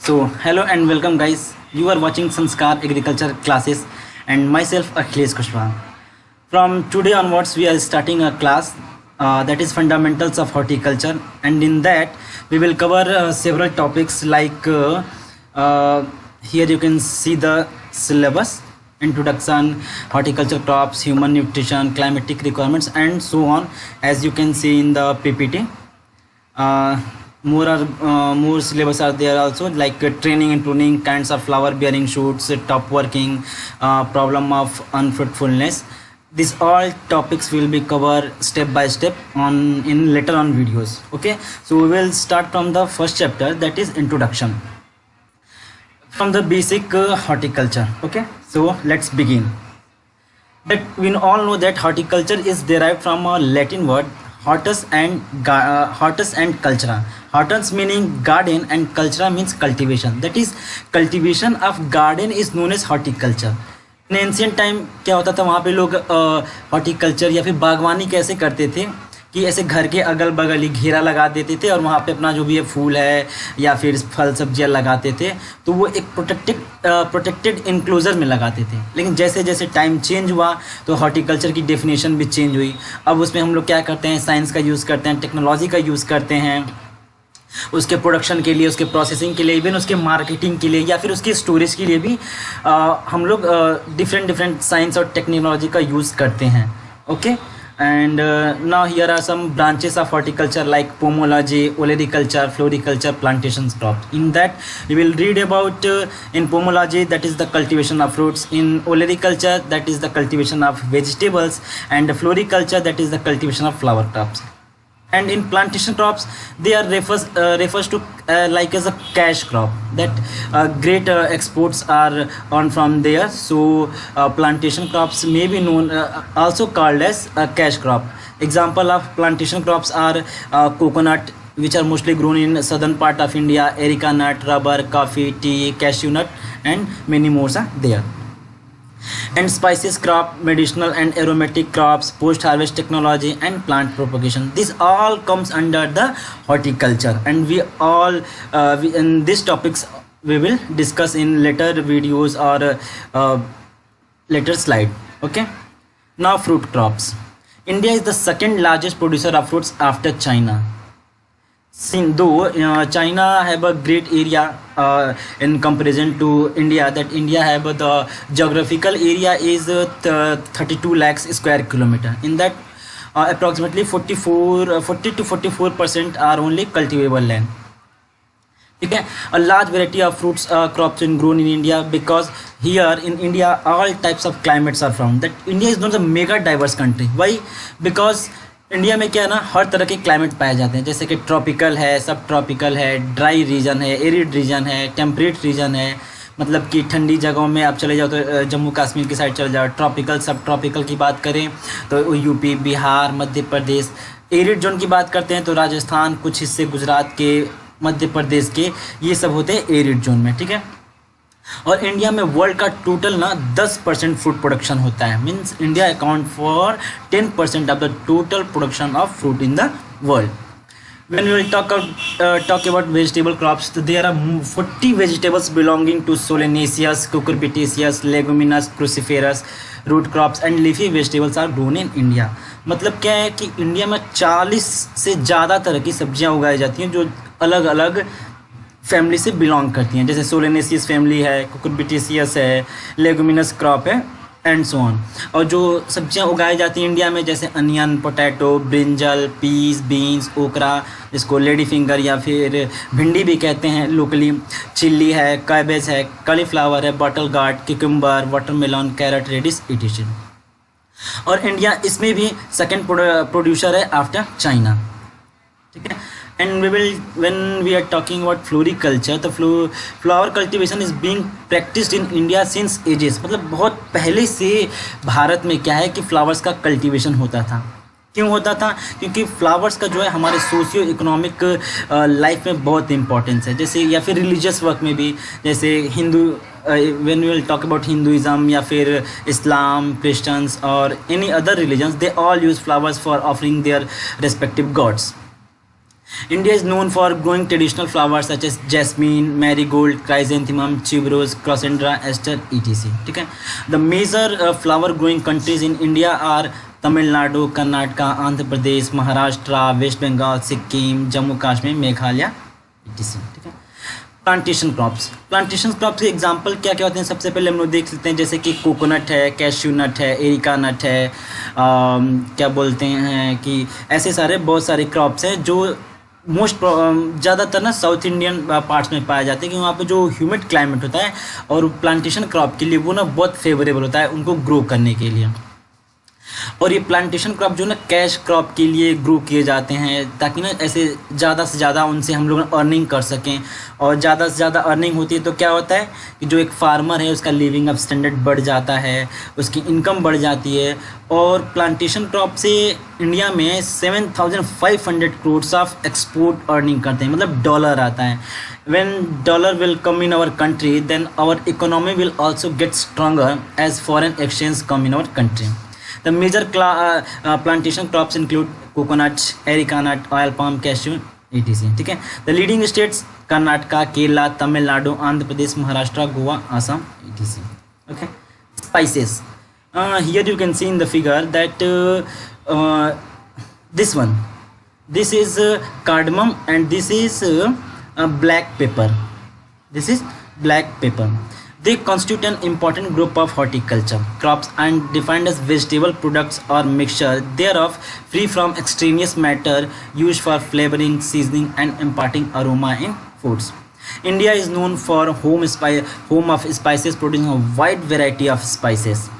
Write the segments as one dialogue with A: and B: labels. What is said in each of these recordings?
A: So, hello and welcome, guys. You are watching Sanskar Agriculture classes, and myself, Akhilesh Kushwaha. From today onwards, we are starting a class that is Fundamentals of Horticulture, and in that, we will cover several topics like here you can see the syllabus, introduction, horticulture crops, human nutrition, climatic requirements, and so on, as you can see in the PPT. uh, more syllabus are there also, like training and pruning, kinds of flower bearing shoots, top working, problem of unfruitfulness. These all topics will be covered step by step on in later on videos. Okay, so we will start from the first chapter, that is introduction, from the basic horticulture. Okay, so let's begin. But we all know that horticulture is derived from a Latin word hortus and cultura. Hortus meaning garden and cultura means cultivation. That is, cultivation of garden is known as horticulture. In ancient time क्या होता था, वहाँ पे लोग horticulture या फिर बागवानी कैसे करते थे कि ऐसे घर के अगल बगल ही घेरा लगा देते थे और वहाँ पे अपना जो भी है फूल है या फिर फल सब्जियाँ लगाते थे, तो वो एक प्रोटेक्टेड इनक्लोजर में लगाते थे. लेकिन जैसे जैसे टाइम चेंज हुआ तो हॉर्टिकल्चर की डेफिनेशन भी चेंज हुई. अब उसमें हम लोग क्या करते हैं, साइंस का यूज़ करते हैं, टेक्नोलॉजी का यूज़ करते हैं उसके प्रोडक्शन के लिए, उसके प्रोसेसिंग के लिए, इवन उसके मार्केटिंग के लिए या फिर उसकी स्टोरेज के लिए भी हम लोग डिफरेंट साइंस और टेक्नोलॉजी का यूज़ करते हैं. Okay, and now here are some branches of horticulture like pomology, olericulture, floriculture, plantations crops. In that we will read about in pomology, that is the cultivation of fruits; in olericulture, that is the cultivation of vegetables; and floriculture, that is the cultivation of flower crops. And in plantation crops, they are refers to like as a cash crop, that great exports are on from there. So plantation crops may be known also called as a cash crop. Example of plantation crops are coconut, which are mostly grown in southern part of India, areca nut, rubber, coffee, tea, cashew nut, and many more are there. And spices crop, medicinal and aromatic crops, post harvest technology, and plant propagation, this all comes under the horticulture. And we all in these topics we will discuss in later videos or later slide. Okay, now fruit crops. India is the second largest producer of fruits after China. Though China have a great area in comparison to India, that India have the geographical area is 32 lakhs square kilometer. In that approximately 40 to 44% are only cultivable land. Okay, a large variety of fruits crops are grown in India, because here in India all types of climates are found. That India is not a mega diverse country. Why? Because India में क्या है ना, हर तरह के climate पाए जाते हैं, जैसे कि ट्रॉपिकल है, सब ट्रॉपिकल है, ड्राई रीजन है, एरिड रीजन है, टेम्परेट रीजन है. मतलब कि ठंडी जगहों में आप चले जाओ तो जम्मू कश्मीर की साइड चले जाओ. ट्रॉपिकल, सब ट्रॉपिकल की बात करें तो UP, Bihar, Madhya Pradesh. Arid zone की बात करते हैं तो राजस्थान, कुछ हिस्से गुजरात के, मध्य प्रदेश के, ये सब होते हैं एरिड जोन में. ठीक है, और इंडिया में वर्ल्ड का टोटल ना 10% फूड प्रोडक्शन होता है. Means India account for 10% of the total production of fruit in the world. When we will talk about vegetable crops, so there are 40 vegetables belonging to solanaceous, cucurbitaceous, leguminous, cruciferous, root crops and leafy vegetables are grown in India. मतलब क्या है कि India में 40 से ज़्यादा तरह की सब्जियां उगाई जाती हैं जो अलग अलग फैमिली से बिलोंग करती हैं. जैसे सोलेनेसियस फैमिली है, कुकुरबिटेसियस है, लेगुमिनस क्रॉप है, एंड सो ऑन. और जो सब्जियां उगाई जाती हैं इंडिया में, जैसे onion, potato, brinjal, peas, beans, okra, जिसको लेडी फिंगर या फिर भिंडी भी कहते हैं लोकली, चिल्ली है, कैबेज है, कॉलीफ्लावर है, bottle gourd, cucumber, watermelon, carrot, radish, इटिशन. और इंडिया इसमें भी सेकेंड प्रोड्यूसर है आफ्टर चाइना. ठीक है, and when we are talking about floriculture, the flower cultivation is being practiced in India since ages. मतलब बहुत पहले से भारत में क्या है कि फ्लावर्स का कल्टीवेशन होता था. क्यों होता था? क्योंकि फ्लावर्स का जो है हमारे सोशियो इकोनॉमिक लाइफ में बहुत इंपॉर्टेंस है. जैसे या फिर रिलीजियस वर्क में भी, जैसे Hindu, when we will talk about Hinduism या फिर इस्लाम, क्रिश्चियंस और any other religions, they all use flowers for offering their respective gods. India is known for growing traditional flowers such as jasmine, marigold, chrysanthemum, tuberose, crossandra, aster, etc. ठीक है. The major flower growing countries in India are Tamil Nadu, Karnataka, Andhra Pradesh, Maharashtra, West Bengal, Sikkim, Jammu Kashmir, Meghalaya, etc. ठीक है. Plantation crops के example क्या क्या होते हैं, सबसे पहले हम लोग देख सकते हैं जैसे कि कोकोनट है, कैश्यू नट है, एरिका नट है, क्या बोलते हैं कि ऐसे सारे बहुत सारे क्रॉप्स हैं जो ज़्यादातर ना साउथ इंडियन पार्ट्स में पाए जाते हैं, कि वहाँ पे जो ह्यूमिड क्लाइमेट होता है और प्लांटेशन क्रॉप के लिए वो ना बहुत फेवरेबल होता है उनको ग्रो करने के लिए. और ये प्लांटेशन क्रॉप जो ना कैश क्रॉप के लिए ग्रो किए जाते हैं, ताकि ना ऐसे ज़्यादा से ज़्यादा उनसे हम लोग अर्निंग कर सकें. और ज़्यादा से ज़्यादा अर्निंग होती है तो क्या होता है कि जो एक फार्मर है उसका लिविंग अप स्टैंडर्ड बढ़ जाता है, उसकी इनकम बढ़ जाती है. और प्लांटेशन क्रॉप से इंडिया में 7,500 करोड़ ऑफ एक्सपोर्ट अर्निंग करते हैं, मतलब डॉलर आता है. When dollar will come in our country, then our economy will also get stronger as foreign exchange come in our country. The major plantation crops include coconut, areca nut, oil palm, cashew, etc. ठीक है. The leading states Karnataka, Kerala, Tamil Nadu, Andhra Pradesh, Maharashtra, Goa, Assam, etc. Okay. Spices. Here you can see in the figure that this one, this is cardamom and this is black pepper. This is black pepper. They constitute an important group of horticulture crops and defined as vegetable products or mixture thereof free from extraneous matter used for flavoring, seasoning and imparting aroma in foods. India is known for home of spices, producing a wide variety of spices.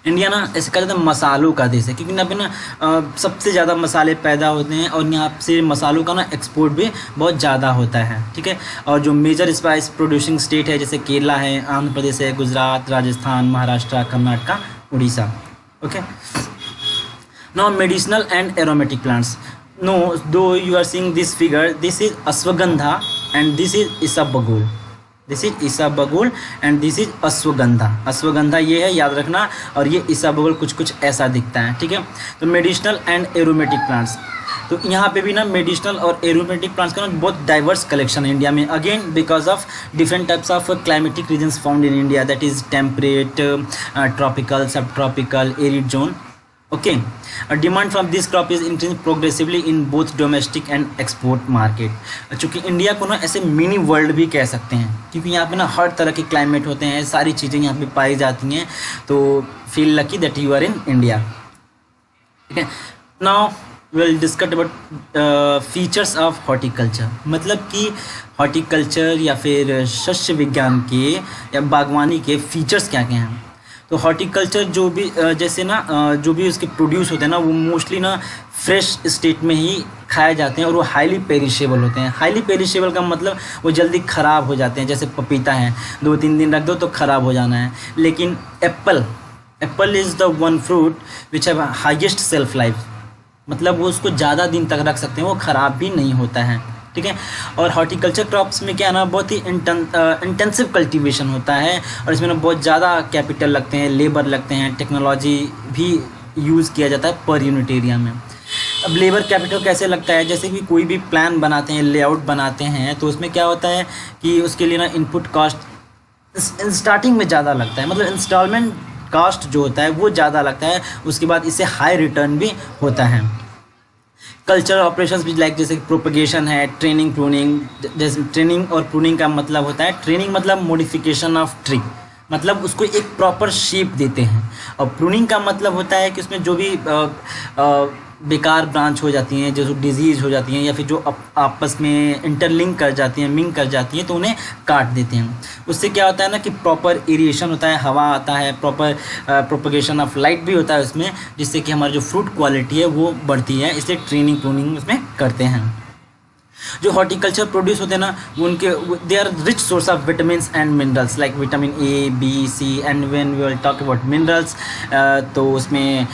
A: India ना ऐसे कहा जाता है मसालों का देश है, क्योंकि यहाँ पे ना सबसे ज़्यादा मसाले पैदा होते हैं और यहाँ से मसालों का ना एक्सपोर्ट भी बहुत ज़्यादा होता है. ठीक है. और जो मेजर स्पाइस प्रोड्यूसिंग स्टेट है जैसे केरला है, आंध्र प्रदेश है, Gujarat, Rajasthan, Maharashtra, Karnataka, Orissa. Okay. Now medicinal and aromatic plants. No, though you are seeing this figure, this is ashwagandha and this is isabgol. This is isabgol and this is ashwagandha. Ashwagandha ये है, याद रखना, और ये इसबगोल कुछ ऐसा दिखता है. ठीक है. तो मेडिसिनल एंड एरोमेटिक प्लांट्स, तो यहाँ पे भी ना मेडिसिनल और एरोमेटिक प्लांट्स का ना बहुत डाइवर्स कलेक्शन है इंडिया में, again because of different types of climatic regions found in India, that is temperate, tropical, sub tropical, arid zone. Okay. Demand from this crop is increase progressively in both domestic and export market. चूँकि India को ना ऐसे mini world भी कह सकते हैं, क्योंकि यहाँ पे ना हर तरह के क्लाइमेट होते हैं, सारी चीज़ें यहाँ पे पाई जाती हैं. तो feel lucky that you are in India. ठीक है. Now will discuss about features of horticulture. मतलब कि हॉर्टिकल्चर या फिर शस्य विज्ञान के या बागवानी के फीचर्स क्या क्या हैं. तो हॉर्टिकल्चर जो भी जैसे ना जो भी उसके प्रोड्यूस होते हैं ना वो मोस्टली ना फ्रेश स्टेट में ही खाए जाते हैं और वो हाईली पेरिशेबल होते हैं. हाईली पेरिशेबल का मतलब वो जल्दी ख़राब हो जाते हैं. जैसे पपीता है, 2-3 दिन रख दो तो ख़राब हो जाना है. लेकिन Apple is the one fruit which have highest self life, मतलब वो उसको ज़्यादा दिन तक रख सकते हैं, वो ख़राब भी नहीं होता है. ठीक है. और हॉर्टिकल्चर क्रॉप्स में क्या है ना, बहुत ही इंटेंसिव कल्टीवेशन होता है और इसमें ना बहुत ज़्यादा कैपिटल लगते हैं, लेबर लगते हैं, टेक्नोलॉजी भी यूज़ किया जाता है पर यूनिट एरिया में. अब लेबर कैपिटल कैसे लगता है, जैसे कि कोई भी प्लान बनाते हैं, लेआउट बनाते हैं, तो उसमें क्या होता है कि उसके लिए ना इनपुट कॉस्ट स्टार्टिंग में ज़्यादा लगता है, मतलब इंस्टॉलमेंट कॉस्ट जो होता है वो ज़्यादा लगता है. उसके बाद इससे हाई रिटर्न भी होता है. कल्चरल ऑपरेशंस भी लाइक जैसे प्रोपगेशन है, ट्रेनिंग, प्रूनिंग. जैसे ट्रेनिंग और प्रूनिंग का मतलब होता है, ट्रेनिंग मतलब मॉडिफिकेशन ऑफ ट्री, मतलब उसको एक प्रॉपर शेप देते हैं. और प्रूनिंग का मतलब होता है कि उसमें जो भी बेकार ब्रांच हो जाती हैं, जो डिजीज़ हो जाती हैं या फिर जो आपस में इंटरलिंक कर जाती हैं, मिंग कर जाती हैं, तो उन्हें काट देते हैं. उससे क्या होता है ना कि प्रॉपर एरिएशन होता है, हवा आता है, प्रॉपर प्रोपगेशन ऑफ लाइट भी होता है उसमें, जिससे कि हमारी जो फ्रूट क्वालिटी है वो बढ़ती है. इसलिए ट्रेनिंग प्रूनिंग उसमें करते हैं. जो हॉर्टिकल्चर प्रोड्यूस होते हैं ना वो उनके they are rich source of vitamins and minerals like vitamin A, B, C. And when we will talk about minerals तो उसमें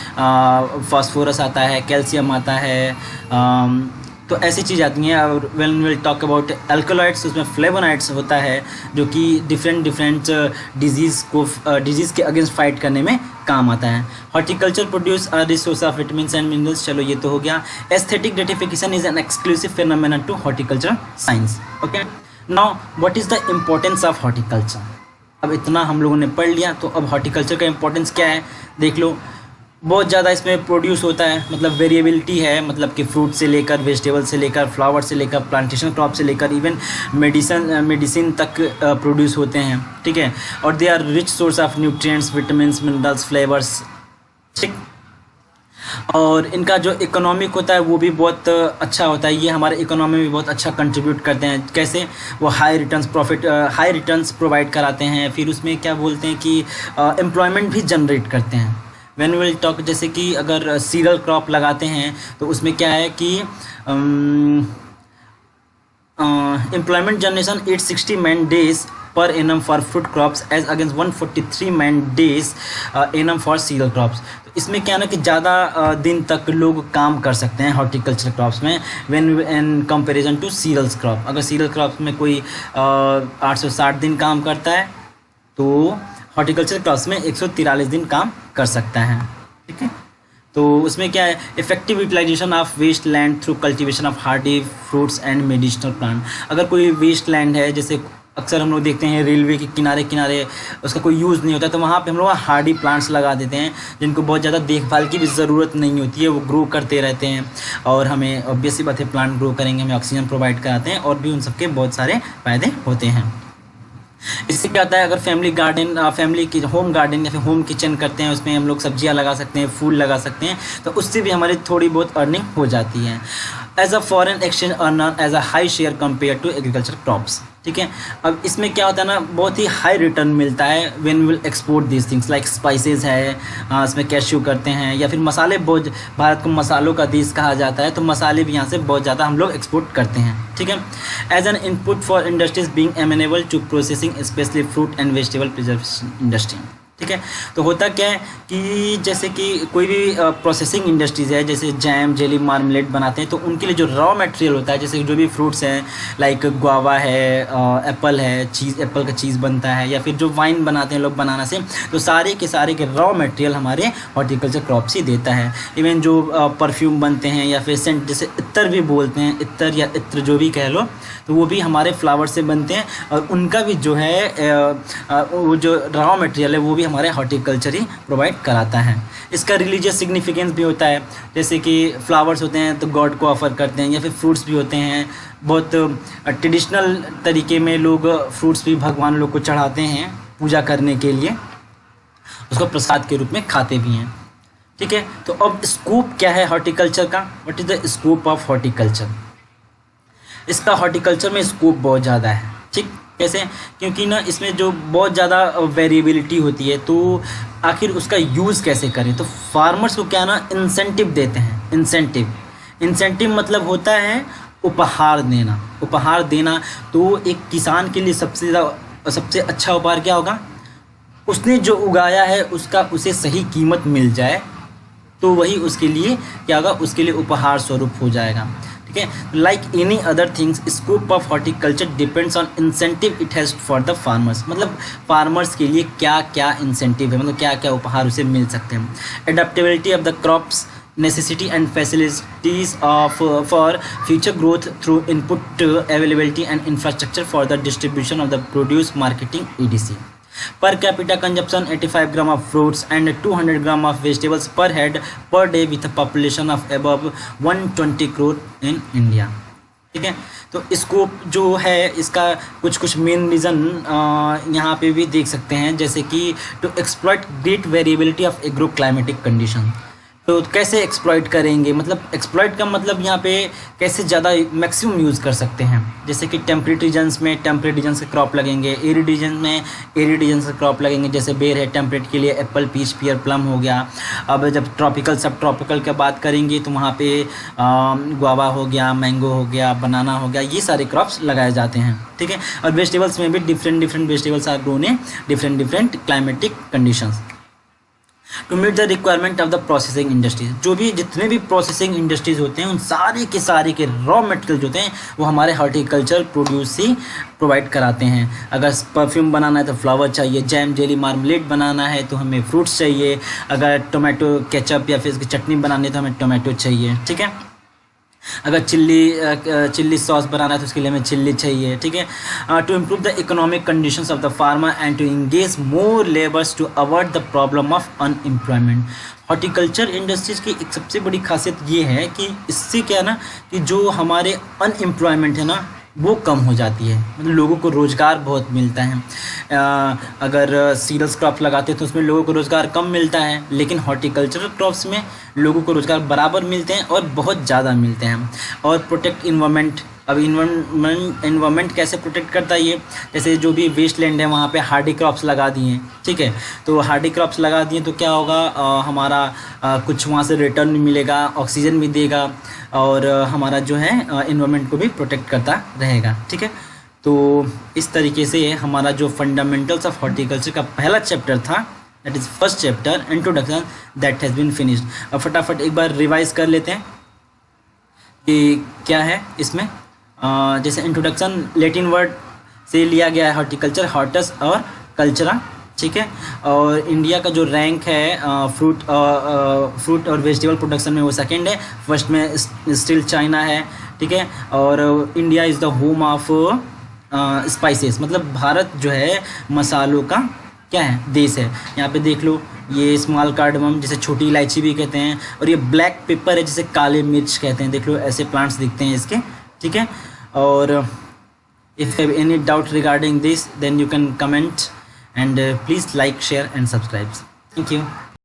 A: फास्फोरस आता है, कैल्शियम आता है, तो ऐसी चीज़ आती हैं। और when will talk about alkaloids, उसमें फ्लेवोनाइड्स होता है जो कि डिफरेंट डिजीज़ के अगेंस्ट फाइट करने में काम आता है। Horticulture produce a resource of vitamins and minerals, चलो ये तो हो गया। Aesthetic gratification is an exclusive phenomenon to horticulture science. Okay, now what is the importance of horticulture. अब इतना हम लोगों ने पढ़ लिया, तो अब हॉर्टिकल्चर का इंपॉर्टेंस क्या है देख लो। बहुत ज़्यादा इसमें प्रोड्यूस होता है, मतलब वेरिएबिलिटी है, मतलब कि फ्रूट से लेकर वेजिटेबल से लेकर फ्लावर से लेकर प्लांटेशन क्रॉप से लेकर इवन मेडिसिन तक प्रोड्यूस होते हैं, ठीक है। और they are rich source of nutrients, vitamins, minerals, flavours, ठीक। और इनका जो इकोनॉमिक होता है वो भी बहुत अच्छा होता है। ये हमारे इकोनॉमी में बहुत अच्छा कंट्रीब्यूट करते हैं। कैसे? वो हाई रिटर्न्स प्रोवाइड कराते हैं। फिर उसमें क्या बोलते हैं कि एम्प्लॉयमेंट भी जनरेट करते हैं। व्हेन विल टॉक, जैसे कि अगर सीरियल क्रॉप लगाते हैं तो उसमें क्या है कि employment generation 860 man days per annum for fruit crops as against 143 man days annum for cereal crops. तो इसमें क्या है ना कि ज़्यादा दिन तक लोग काम कर सकते हैं हॉर्टिकल्चर क्रॉप्स में when in comparison to cereals crop. अगर सीरियल क्रॉप्स में कोई 860 दिन काम करता है तो हॉर्टिकल्चर क्रॉप्स में 143 दिन काम कर सकता है, ठीक है। तो उसमें क्या है, effective utilization of waste land through cultivation of hardy fruits and medicinal plant. अगर कोई वेस्ट लैंड है, जैसे अक्सर हम लोग देखते हैं रेलवे के किनारे उसका कोई यूज़ नहीं होता, तो वहाँ पे हम लोग हार्डी प्लांट्स लगा देते हैं जिनको बहुत ज़्यादा देखभाल की भी ज़रूरत नहीं होती है, वो ग्रो करते रहते हैं। और हमें ऑब्वियस सी बात है, प्लांट ग्रो करेंगे हमें ऑक्सीजन प्रोवाइड कराते हैं और भी उन सबके बहुत सारे फ़ायदे होते हैं। इससे क्या होता है, अगर फैमिली की होम गार्डन या फिर होम किचन करते हैं, उसमें हम लोग सब्जियां लगा सकते हैं, फूल लगा सकते हैं, तो उससे भी हमारी थोड़ी बहुत अर्निंग हो जाती है। As a foreign exchange earner as a high share compare to agriculture crops, ठीक है। अब इसमें क्या होता है ना, बहुत ही हाई रिटर्न मिलता है when will export this things like spices है, इसमें कैश्यू करते हैं, या फिर मसाले। बहुत भारत को मसालों का देश कहा जाता है, तो मसाले भी यहाँ से बहुत ज़्यादा हम लोग एक्सपोर्ट करते हैं, ठीक है। As an input for industries being amenable to processing specially fruit and vegetable preservation industry, ठीक है। तो होता क्या है कि जैसे कि कोई भी प्रोसेसिंग इंडस्ट्रीज़ है, जैसे जैम, जेली, मार्मलेट बनाते हैं, तो उनके लिए जो रॉ मटेरियल होता है, जैसे जो भी फ्रूट्स हैं लाइक गुआवा है, एप्पल है, एप्पल का चीज़ बनता है, या फिर जो वाइन बनाते हैं लोग बनाना से, तो सारे के रॉ मटेरियल हमारे हॉर्टिकल्चर क्रॉप से देता है। इवन जो परफ्यूम बनते हैं या फिर सेंट, जैसे इत्र भी बोलते हैं, इत्र या इत्र जो भी कह लो, तो वो भी हमारे फ्लावर से बनते हैं, और उनका भी जो है वो जो रॉ मटेरियल है वो भी हमारे हॉर्टिकल्चर ही प्रोवाइड कराता है। इसका रिलीजियस सिग्निफिकेंस भी होता है, जैसे कि फ्लावर्स होते हैं तो गॉड को ऑफर करते हैं, या फिर फ्रूट्स भी होते हैं, बहुत ट्रेडिशनल तरीके में लोग फ्रूट्स भी भगवान लोग को चढ़ाते हैं पूजा करने के लिए, उसको प्रसाद के रूप में खाते भी हैं, ठीक है। तो अब स्कोप क्या है हॉर्टिकल्चर का, what is the scope of horticulture. इसका हॉर्टिकल्चर में स्कोप बहुत ज़्यादा है, ठीक। कैसे? क्योंकि ना इसमें जो बहुत ज़्यादा वेरिएबिलिटी होती है, तो आखिर उसका यूज़ कैसे करें। तो फार्मर्स को क्या ना इंसेंटिव देते हैं। इंसेंटिव मतलब होता है उपहार देना। तो एक किसान के लिए सबसे अच्छा उपहार क्या होगा, उसने जो उगाया है उसे सही कीमत मिल जाए, तो वही उसके लिए क्या होगा, उसके लिए उपहार स्वरूप हो जाएगा, ठीक है। Like any other things, scope of horticulture depends on incentive it has for the farmers. मतलब फार्मर्स के लिए क्या क्या इंसेंटिव है, मतलब क्या क्या उपहार उसे मिल सकते हैं। Adaptability of the crops, necessity and facilities for future growth through input availability and infrastructure for the distribution of the produce, marketing, etc. Per capita consumption 85 gram of fruits and 200 gram of vegetables per head per day with a population of above 120 crore in India, ठीक है। तो scope जो है इसका कुछ main reason यहाँ पे भी देख सकते हैं, जैसे कि to exploit great variability of agro climatic condition. तो कैसे एक्सप्लॉइट करेंगे, मतलब एक्सप्लॉइट का मतलब यहाँ पे कैसे ज़्यादा मैक्सिमम यूज़ कर सकते हैं। जैसे कि टेम्परेट रीजन्स में टेम्परेट रीजन से क्रॉप लगेंगे, एरिड रीजन में एरिड रीजन से क्रॉप लगेंगे। जैसे बेर है टेम्परेट के लिए, एप्पल, पीच, पियर, प्लम हो गया। अब जब ट्रॉपिकल सब ट्रॉपिकल की बात करेंगे तो वहाँ पे गुआवा हो गया, मैंगो हो गया, बनाना हो गया, ये सारे क्रॉप्स लगाए जाते हैं, ठीक है। और वेजिटेबल्स में भी different vegetables are grown in different climatic conditions. To meet the requirement of the processing industries, जो भी जितने भी प्रोसेसिंग इंडस्ट्रीज होते हैं उन सारे के रॉ मटेरियल जो होते हैं वो हमारे हॉर्टिकल्चर प्रोड्यूस ही प्रोवाइड कराते हैं। अगर परफ्यूम बनाना है तो फ्लावर चाहिए, जैम जेली मार्मलेड बनाना है तो हमें फ्रूट्स चाहिए, अगर टोमेटो केचप या फिर इसकी चटनी बनानी है तो हमें टोमेटो चाहिए, ठीक है। अगर चिल्ली सॉस बनाना है तो उसके लिए हमें चिल्ली चाहिए, ठीक है। To improve the economic conditions of the farmer and to engage more labours to avoid the problem of unemployment. Horticulture industries की एक सबसे बड़ी खासियत ये है कि इससे क्या है ना कि जो हमारे अनएम्प्लॉयमेंट है ना वो कम हो जाती है, मतलब लोगों को रोज़गार बहुत मिलता है। अगर सीरियल्स क्रॉप लगाते हैं तो उसमें लोगों को रोज़गार कम मिलता है, लेकिन हॉर्टिकल्चरल क्रॉप्स में लोगों को रोज़गार बराबर मिलते हैं और बहुत ज़्यादा मिलते हैं। और प्रोटेक्ट इन्वायरमेंट, अब इन्वायरमेंट कैसे प्रोटेक्ट करता है ये, जैसे जो भी वेस्ट लैंड है वहाँ पे हार्डी क्रॉप्स लगा दिए, ठीक है। तो हार्डी क्रॉप्स लगा दिए तो क्या होगा, हमारा कुछ वहाँ से रिटर्न मिलेगा, ऑक्सीजन भी देगा और हमारा जो है इन्वायरमेंट को भी प्रोटेक्ट करता रहेगा, ठीक है। तो इस तरीके से हमारा जो फंडामेंटल्स ऑफ हॉर्टिकल्चर का पहला चैप्टर था, that is first chapter introduction, that has been finished. अब फटाफट एक बार रिवाइज कर लेते हैं कि क्या है इसमें। जैसे इंट्रोडक्शन लैटिन वर्ड से लिया गया है हॉर्टिकल्चर, हॉर्टस और कल्चरा, ठीक है। और इंडिया का जो रैंक है फ्रूट और वेजिटेबल प्रोडक्शन में वो सेकंड है, फर्स्ट में स्टिल चाइना है, ठीक है। और India is the home of spices, मतलब भारत जो है मसालों का क्या है, देश है। यहाँ पे देख लो, ये स्मॉल कार्डमम जिसे छोटी इलायची भी कहते हैं, और ये ब्लैक पेपर है जिसे काले मिर्च कहते हैं। देख लो ऐसे प्लांट्स दिखते हैं इसके, ठीक है। और if have any doubt regarding this then you can comment and please like, share and subscribe. Thank you.